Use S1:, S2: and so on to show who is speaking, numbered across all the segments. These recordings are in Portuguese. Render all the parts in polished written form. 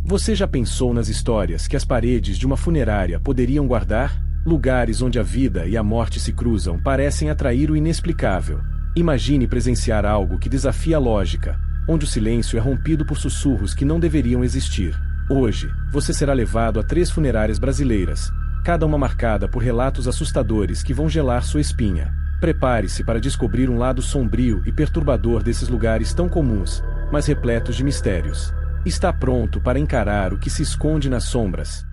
S1: Você já pensou nas histórias que as paredes de uma funerária poderiam guardar? Lugares onde a vida e a morte se cruzam parecem atrair o inexplicável. Imagine presenciar algo que desafia a lógica, onde o silêncio é rompido por sussurros que não deveriam existir. Hoje, você será levado a 3 funerárias brasileiras, cada uma marcada por relatos assustadores que vão gelar sua espinha. Prepare-se para descobrir um lado sombrio e perturbador desses lugares tão comuns, mas repletos de mistérios. Está pronto para encarar o que se esconde nas sombras?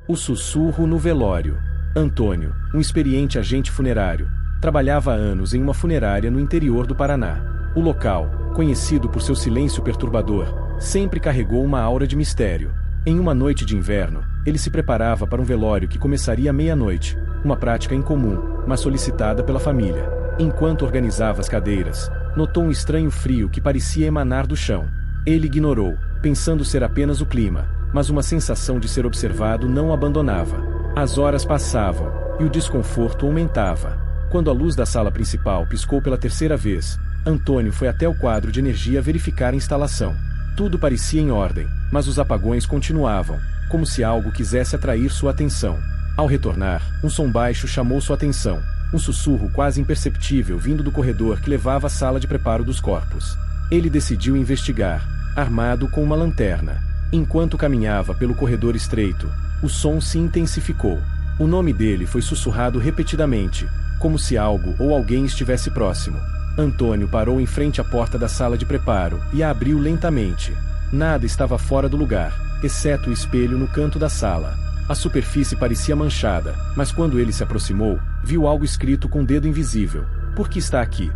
S1: O sussurro no velório. Antônio, um experiente agente funerário, trabalhava há anos em uma funerária no interior do Paraná. O local, conhecido por seu silêncio perturbador, sempre carregou uma aura de mistério. Em uma noite de inverno, ele se preparava para um velório que começaria à meia-noite, uma prática incomum, mas solicitada pela família. Enquanto organizava as cadeiras, notou um estranho frio que parecia emanar do chão. Ele ignorou, pensando ser apenas o clima, mas uma sensação de ser observado não o abandonava. As horas passavam, e o desconforto aumentava. Quando a luz da sala principal piscou pela 3ª vez, Antônio foi até o quadro de energia verificar a instalação. Tudo parecia em ordem, mas os apagões continuavam, como se algo quisesse atrair sua atenção. Ao retornar, um som baixo chamou sua atenção, um sussurro quase imperceptível vindo do corredor que levava à sala de preparo dos corpos. Ele decidiu investigar, armado com uma lanterna. Enquanto caminhava pelo corredor estreito, o som se intensificou. O nome dele foi sussurrado repetidamente, como se algo ou alguém estivesse próximo. Antônio parou em frente à porta da sala de preparo e a abriu lentamente. Nada estava fora do lugar, exceto o espelho no canto da sala. A superfície parecia manchada, mas quando ele se aproximou, viu algo escrito com um dedo invisível. "Por que está aqui?"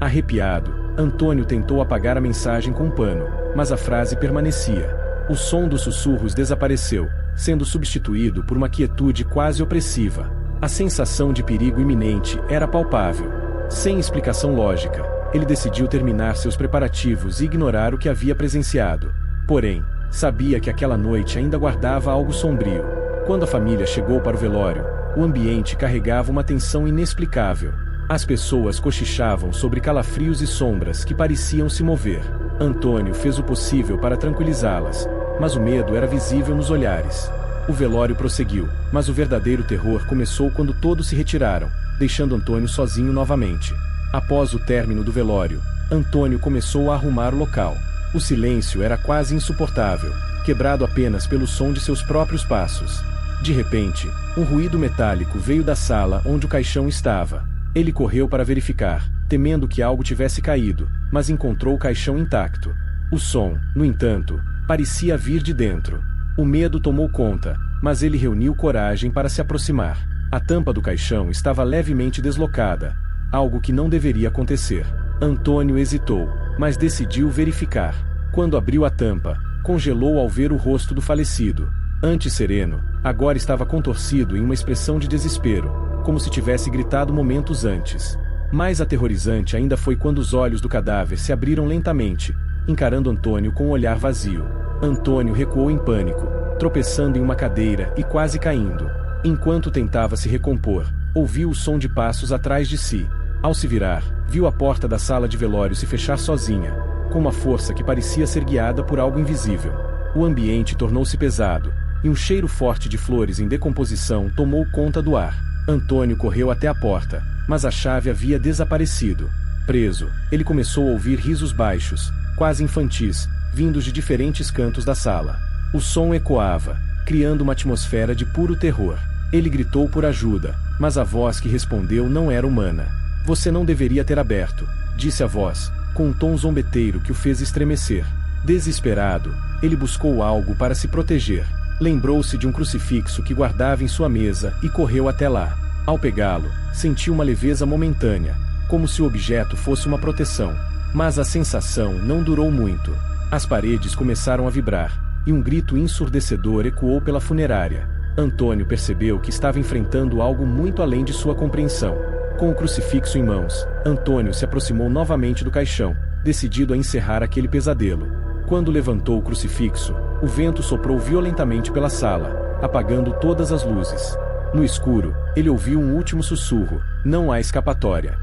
S1: Arrepiado, Antônio tentou apagar a mensagem com um pano, mas a frase permanecia. O som dos sussurros desapareceu, sendo substituído por uma quietude quase opressiva. A sensação de perigo iminente era palpável. Sem explicação lógica, ele decidiu terminar seus preparativos e ignorar o que havia presenciado. Porém, sabia que aquela noite ainda guardava algo sombrio. Quando a família chegou para o velório, o ambiente carregava uma tensão inexplicável. As pessoas cochichavam sobre calafrios e sombras que pareciam se mover. Antônio fez o possível para tranquilizá-las, mas o medo era visível nos olhares. O velório prosseguiu, mas o verdadeiro terror começou quando todos se retiraram, deixando Antônio sozinho novamente. Após o término do velório, Antônio começou a arrumar o local. O silêncio era quase insuportável, quebrado apenas pelo som de seus próprios passos. De repente, um ruído metálico veio da sala onde o caixão estava. Ele correu para verificar, temendo que algo tivesse caído, mas encontrou o caixão intacto. O som, no entanto, parecia vir de dentro. O medo tomou conta, mas ele reuniu coragem para se aproximar. A tampa do caixão estava levemente deslocada, algo que não deveria acontecer. Antônio hesitou, mas decidiu verificar. Quando abriu a tampa, congelou ao ver o rosto do falecido. Antes sereno, agora estava contorcido em uma expressão de desespero, como se tivesse gritado momentos antes. Mais aterrorizante ainda foi quando os olhos do cadáver se abriram lentamente, encarando Antônio com um olhar vazio. Antônio recuou em pânico, tropeçando em uma cadeira e quase caindo. Enquanto tentava se recompor, ouviu o som de passos atrás de si. Ao se virar, viu a porta da sala de velório se fechar sozinha, com uma força que parecia ser guiada por algo invisível. O ambiente tornou-se pesado, e um cheiro forte de flores em decomposição tomou conta do ar. Antônio correu até a porta, mas a chave havia desaparecido. Preso, ele começou a ouvir risos baixos, quase infantis, vindos de diferentes cantos da sala. O som ecoava, criando uma atmosfera de puro terror. Ele gritou por ajuda, mas a voz que respondeu não era humana. "Você não deveria ter aberto", disse a voz, com um tom zombeteiro que o fez estremecer. Desesperado, ele buscou algo para se proteger. Lembrou-se de um crucifixo que guardava em sua mesa e correu até lá. Ao pegá-lo, sentiu uma leveza momentânea, como se o objeto fosse uma proteção. Mas a sensação não durou muito. As paredes começaram a vibrar, e um grito ensurdecedor ecoou pela funerária. Antônio percebeu que estava enfrentando algo muito além de sua compreensão. Com o crucifixo em mãos, Antônio se aproximou novamente do caixão, decidido a encerrar aquele pesadelo. Quando levantou o crucifixo, o vento soprou violentamente pela sala, apagando todas as luzes. No escuro, ele ouviu um último sussurro: "Não há escapatória."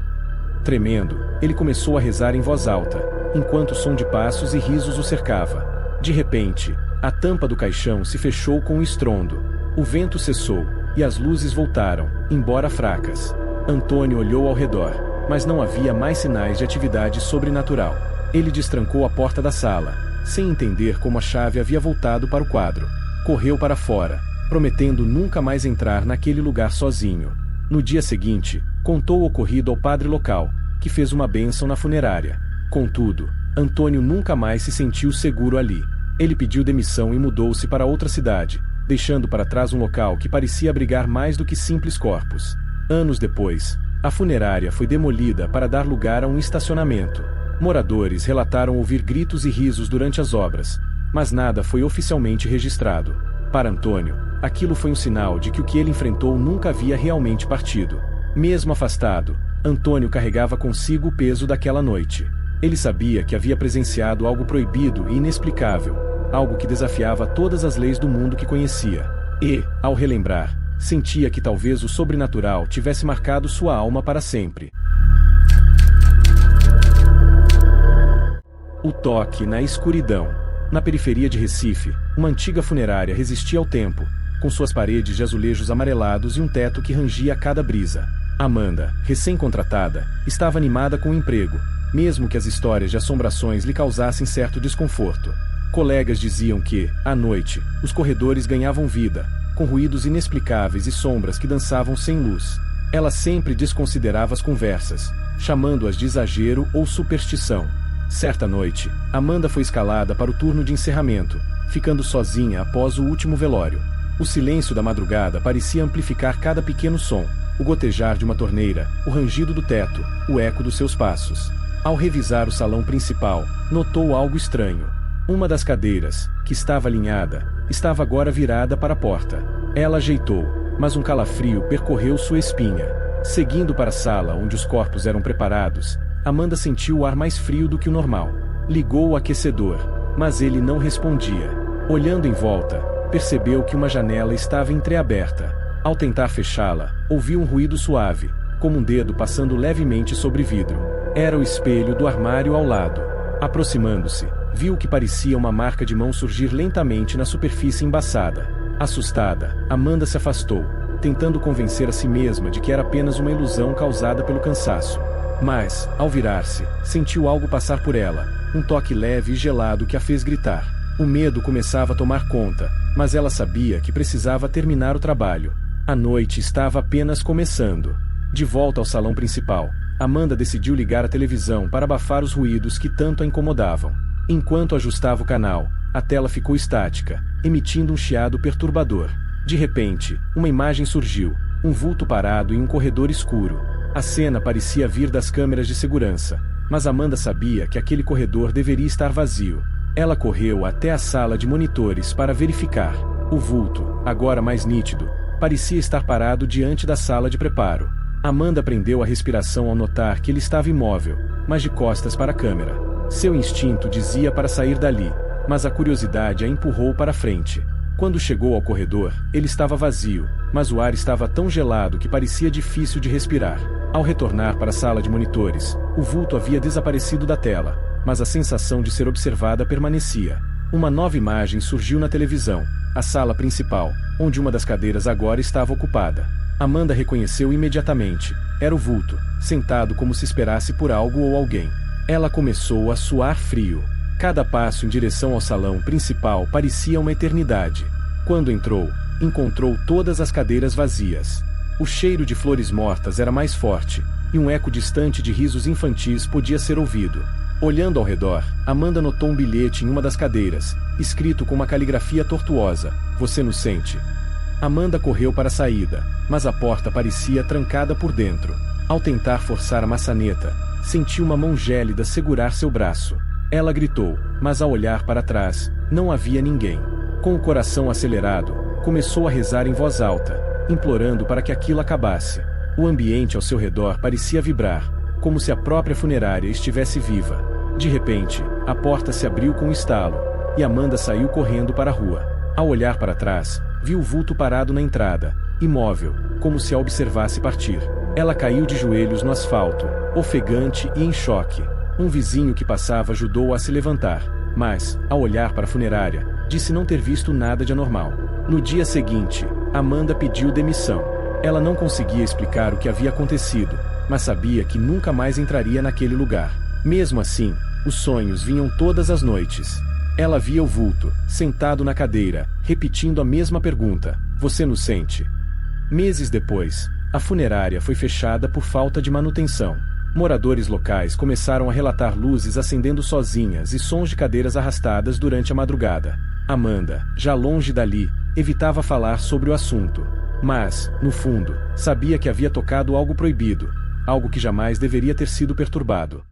S1: Tremendo, ele começou a rezar em voz alta, enquanto o som de passos e risos o cercava. De repente, a tampa do caixão se fechou com um estrondo. O vento cessou, e as luzes voltaram, embora fracas. Antônio olhou ao redor, mas não havia mais sinais de atividade sobrenatural. Ele destrancou a porta da sala, sem entender como a chave havia voltado para o quadro. Correu para fora, prometendo nunca mais entrar naquele lugar sozinho. No dia seguinte, contou o ocorrido ao padre local, que fez uma bênção na funerária. Contudo, Antônio nunca mais se sentiu seguro ali. Ele pediu demissão e mudou-se para outra cidade, deixando para trás um local que parecia abrigar mais do que simples corpos. Anos depois, a funerária foi demolida para dar lugar a um estacionamento. Moradores relataram ouvir gritos e risos durante as obras, mas nada foi oficialmente registrado. Para Antônio, aquilo foi um sinal de que o que ele enfrentou nunca havia realmente partido. Mesmo afastado, Antônio carregava consigo o peso daquela noite. Ele sabia que havia presenciado algo proibido e inexplicável, algo que desafiava todas as leis do mundo que conhecia. E, ao relembrar, sentia que talvez o sobrenatural tivesse marcado sua alma para sempre. O toque na escuridão. Na periferia de Recife, uma antiga funerária resistia ao tempo, com suas paredes de azulejos amarelados e um teto que rangia a cada brisa. Amanda, recém-contratada, estava animada com o emprego, mesmo que as histórias de assombrações lhe causassem certo desconforto. Colegas diziam que, à noite, os corredores ganhavam vida, com ruídos inexplicáveis e sombras que dançavam sem luz. Ela sempre desconsiderava as conversas, chamando-as de exagero ou superstição. Certa noite, Amanda foi escalada para o turno de encerramento, ficando sozinha após o último velório. O silêncio da madrugada parecia amplificar cada pequeno som, o gotejar de uma torneira, o rangido do teto, o eco dos seus passos. Ao revisar o salão principal, notou algo estranho. Uma das cadeiras, que estava alinhada, estava agora virada para a porta. Ela ajeitou, mas um calafrio percorreu sua espinha. Seguindo para a sala onde os corpos eram preparados, Amanda sentiu o ar mais frio do que o normal. Ligou o aquecedor, mas ele não respondia. Olhando em volta, percebeu que uma janela estava entreaberta. Ao tentar fechá-la, ouviu um ruído suave, como um dedo passando levemente sobre vidro. Era o espelho do armário ao lado. Aproximando-se, viu que parecia uma marca de mão surgir lentamente na superfície embaçada. Assustada, Amanda se afastou, tentando convencer a si mesma de que era apenas uma ilusão causada pelo cansaço. Mas, ao virar-se, sentiu algo passar por ela, um toque leve e gelado que a fez gritar. O medo começava a tomar conta, mas ela sabia que precisava terminar o trabalho. A noite estava apenas começando. De volta ao salão principal, Amanda decidiu ligar a televisão para abafar os ruídos que tanto a incomodavam. Enquanto ajustava o canal, a tela ficou estática, emitindo um chiado perturbador. De repente, uma imagem surgiu, um vulto parado em um corredor escuro. A cena parecia vir das câmeras de segurança, mas Amanda sabia que aquele corredor deveria estar vazio. Ela correu até a sala de monitores para verificar. O vulto, agora mais nítido, parecia estar parado diante da sala de preparo. Amanda prendeu a respiração ao notar que ele estava imóvel, mas de costas para a câmera. Seu instinto dizia para sair dali, mas a curiosidade a empurrou para frente. Quando chegou ao corredor, ele estava vazio, mas o ar estava tão gelado que parecia difícil de respirar. Ao retornar para a sala de monitores, o vulto havia desaparecido da tela, mas a sensação de ser observada permanecia. Uma nova imagem surgiu na televisão, a sala principal, onde uma das cadeiras agora estava ocupada. Amanda reconheceu imediatamente. Era o vulto, sentado como se esperasse por algo ou alguém. Ela começou a suar frio. Cada passo em direção ao salão principal parecia uma eternidade. Quando entrou, encontrou todas as cadeiras vazias. O cheiro de flores mortas era mais forte, e um eco distante de risos infantis podia ser ouvido. Olhando ao redor, Amanda notou um bilhete em uma das cadeiras, escrito com uma caligrafia tortuosa: "Você nos sente?" Amanda correu para a saída, mas a porta parecia trancada por dentro. Ao tentar forçar a maçaneta, sentiu uma mão gélida segurar seu braço. Ela gritou, mas ao olhar para trás, não havia ninguém. Com o coração acelerado, começou a rezar em voz alta, implorando para que aquilo acabasse. O ambiente ao seu redor parecia vibrar, como se a própria funerária estivesse viva. De repente, a porta se abriu com um estalo, e Amanda saiu correndo para a rua. Ao olhar para trás, viu o vulto parado na entrada, imóvel, como se a observasse partir. Ela caiu de joelhos no asfalto, ofegante e em choque. Um vizinho que passava ajudou-a a se levantar, mas, ao olhar para a funerária, disse não ter visto nada de anormal. No dia seguinte, Amanda pediu demissão. Ela não conseguia explicar o que havia acontecido, mas sabia que nunca mais entraria naquele lugar. Mesmo assim, os sonhos vinham todas as noites. Ela via o vulto, sentado na cadeira, repetindo a mesma pergunta: "Você nos sente?" Meses depois, a funerária foi fechada por falta de manutenção. Moradores locais começaram a relatar luzes acendendo sozinhas e sons de cadeiras arrastadas durante a madrugada. Amanda, já longe dali, evitava falar sobre o assunto. Mas, no fundo, sabia que havia tocado algo proibido, algo que jamais deveria ter sido perturbado.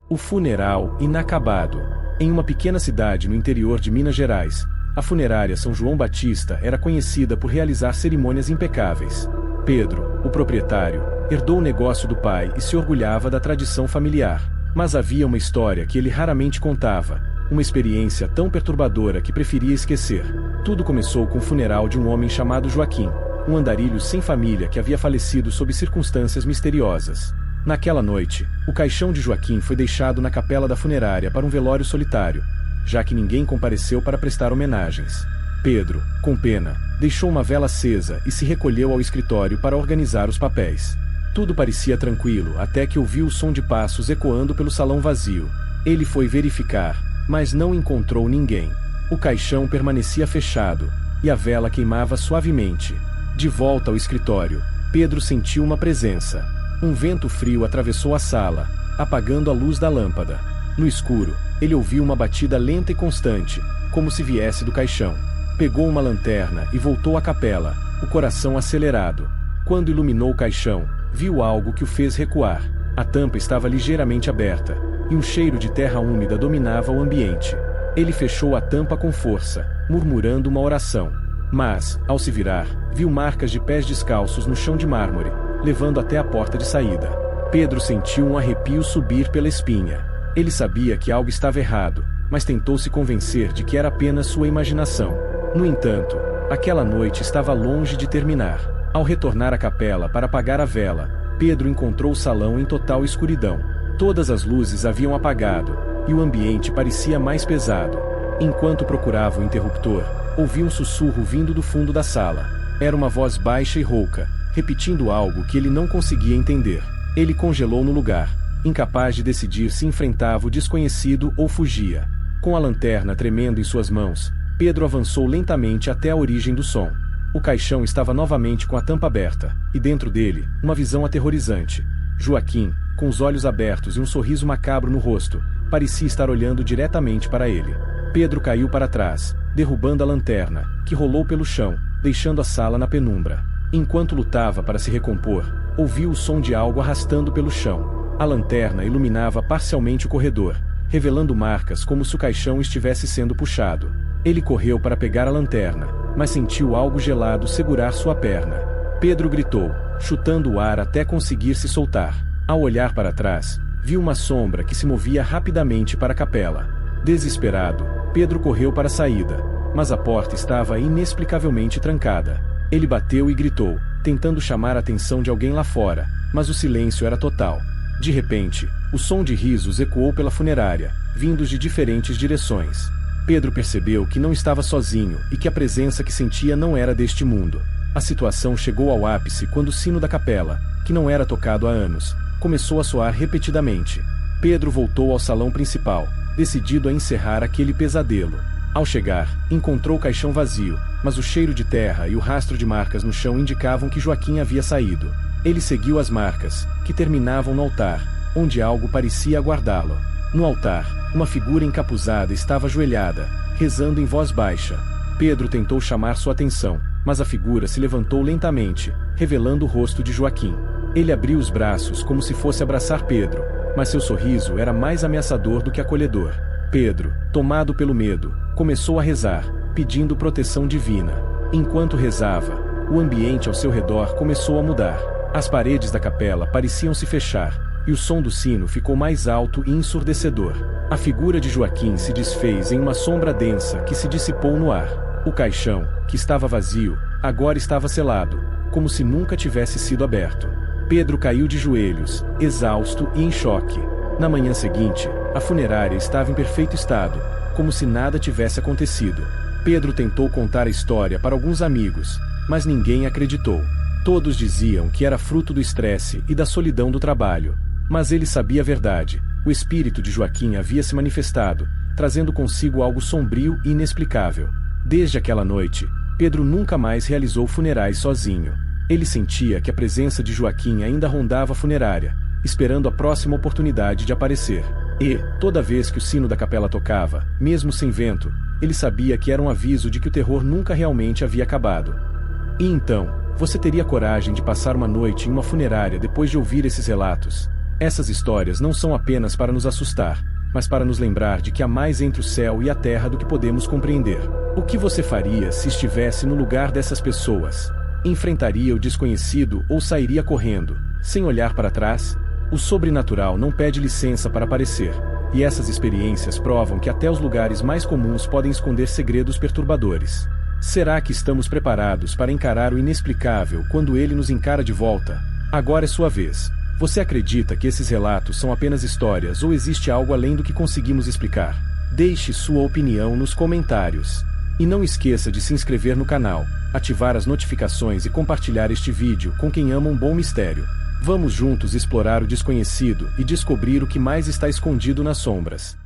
S1: O funeral inacabado. Em uma pequena cidade no interior de Minas Gerais, a funerária São João Batista era conhecida por realizar cerimônias impecáveis. Pedro, o proprietário, herdou o negócio do pai e se orgulhava da tradição familiar. Mas havia uma história que ele raramente contava, uma experiência tão perturbadora que preferia esquecer. Tudo começou com o funeral de um homem chamado Joaquim, um andarilho sem família que havia falecido sob circunstâncias misteriosas. Naquela noite, o caixão de Joaquim foi deixado na capela da funerária para um velório solitário, já que ninguém compareceu para prestar homenagens. Pedro, com pena, deixou uma vela acesa e se recolheu ao escritório para organizar os papéis. Tudo parecia tranquilo até que ouviu o som de passos ecoando pelo salão vazio. Ele foi verificar, mas não encontrou ninguém. O caixão permanecia fechado, e a vela queimava suavemente. De volta ao escritório, Pedro sentiu uma presença. Um vento frio atravessou a sala, apagando a luz da lâmpada. No escuro, ele ouviu uma batida lenta e constante, como se viesse do caixão. Pegou uma lanterna e voltou à capela, o coração acelerado. Quando iluminou o caixão, viu algo que o fez recuar. A tampa estava ligeiramente aberta, e um cheiro de terra úmida dominava o ambiente. Ele fechou a tampa com força, murmurando uma oração. Mas, ao se virar, viu marcas de pés descalços no chão de mármore, levando até a porta de saída. Pedro sentiu um arrepio subir pela espinha. Ele sabia que algo estava errado, mas tentou se convencer de que era apenas sua imaginação. No entanto, aquela noite estava longe de terminar. Ao retornar à capela para apagar a vela, Pedro encontrou o salão em total escuridão. Todas as luzes haviam apagado, e o ambiente parecia mais pesado. Enquanto procurava o interruptor, ouviu um sussurro vindo do fundo da sala. Era uma voz baixa e rouca, repetindo algo que ele não conseguia entender. Ele congelou no lugar, incapaz de decidir se enfrentava o desconhecido ou fugia. Com a lanterna tremendo em suas mãos, Pedro avançou lentamente até a origem do som. O caixão estava novamente com a tampa aberta, e dentro dele, uma visão aterrorizante. Joaquim, com os olhos abertos e um sorriso macabro no rosto, parecia estar olhando diretamente para ele. Pedro caiu para trás, derrubando a lanterna, que rolou pelo chão, deixando a sala na penumbra. Enquanto lutava para se recompor, ouviu o som de algo arrastando pelo chão. A lanterna iluminava parcialmente o corredor, revelando marcas como se o caixão estivesse sendo puxado. Ele correu para pegar a lanterna, mas sentiu algo gelado segurar sua perna. Pedro gritou, chutando o ar até conseguir se soltar. Ao olhar para trás, viu uma sombra que se movia rapidamente para a capela. Desesperado, Pedro correu para a saída, mas a porta estava inexplicavelmente trancada. Ele bateu e gritou, tentando chamar a atenção de alguém lá fora, mas o silêncio era total. De repente, o som de risos ecoou pela funerária, vindos de diferentes direções. Pedro percebeu que não estava sozinho e que a presença que sentia não era deste mundo. A situação chegou ao ápice quando o sino da capela, que não era tocado há anos, começou a soar repetidamente. Pedro voltou ao salão principal, decidido a encerrar aquele pesadelo. Ao chegar, encontrou o caixão vazio, mas o cheiro de terra e o rastro de marcas no chão indicavam que Joaquim havia saído. Ele seguiu as marcas, que terminavam no altar, onde algo parecia aguardá-lo. No altar, uma figura encapuzada estava ajoelhada, rezando em voz baixa. Pedro tentou chamar sua atenção, mas a figura se levantou lentamente, revelando o rosto de Joaquim. Ele abriu os braços como se fosse abraçar Pedro, mas seu sorriso era mais ameaçador do que acolhedor. Pedro, tomado pelo medo, começou a rezar, pedindo proteção divina. Enquanto rezava, o ambiente ao seu redor começou a mudar. As paredes da capela pareciam se fechar, e o som do sino ficou mais alto e ensurdecedor. A figura de Joaquim se desfez em uma sombra densa que se dissipou no ar. O caixão, que estava vazio, agora estava selado, como se nunca tivesse sido aberto. Pedro caiu de joelhos, exausto e em choque. Na manhã seguinte, a funerária estava em perfeito estado, como se nada tivesse acontecido. Pedro tentou contar a história para alguns amigos, mas ninguém acreditou. Todos diziam que era fruto do estresse e da solidão do trabalho. Mas ele sabia a verdade. O espírito de Joaquim havia se manifestado, trazendo consigo algo sombrio e inexplicável. Desde aquela noite, Pedro nunca mais realizou funerais sozinho. Ele sentia que a presença de Joaquim ainda rondava a funerária, esperando a próxima oportunidade de aparecer. E, toda vez que o sino da capela tocava, mesmo sem vento, ele sabia que era um aviso de que o terror nunca realmente havia acabado. E então, você teria coragem de passar uma noite em uma funerária depois de ouvir esses relatos? Essas histórias não são apenas para nos assustar, mas para nos lembrar de que há mais entre o céu e a terra do que podemos compreender. O que você faria se estivesse no lugar dessas pessoas? Enfrentaria o desconhecido ou sairia correndo, sem olhar para trás? O sobrenatural não pede licença para aparecer, e essas experiências provam que até os lugares mais comuns podem esconder segredos perturbadores. Será que estamos preparados para encarar o inexplicável quando ele nos encara de volta? Agora é sua vez. Você acredita que esses relatos são apenas histórias ou existe algo além do que conseguimos explicar? Deixe sua opinião nos comentários. E não esqueça de se inscrever no canal, ativar as notificações e compartilhar este vídeo com quem ama um bom mistério. Vamos juntos explorar o desconhecido e descobrir o que mais está escondido nas sombras.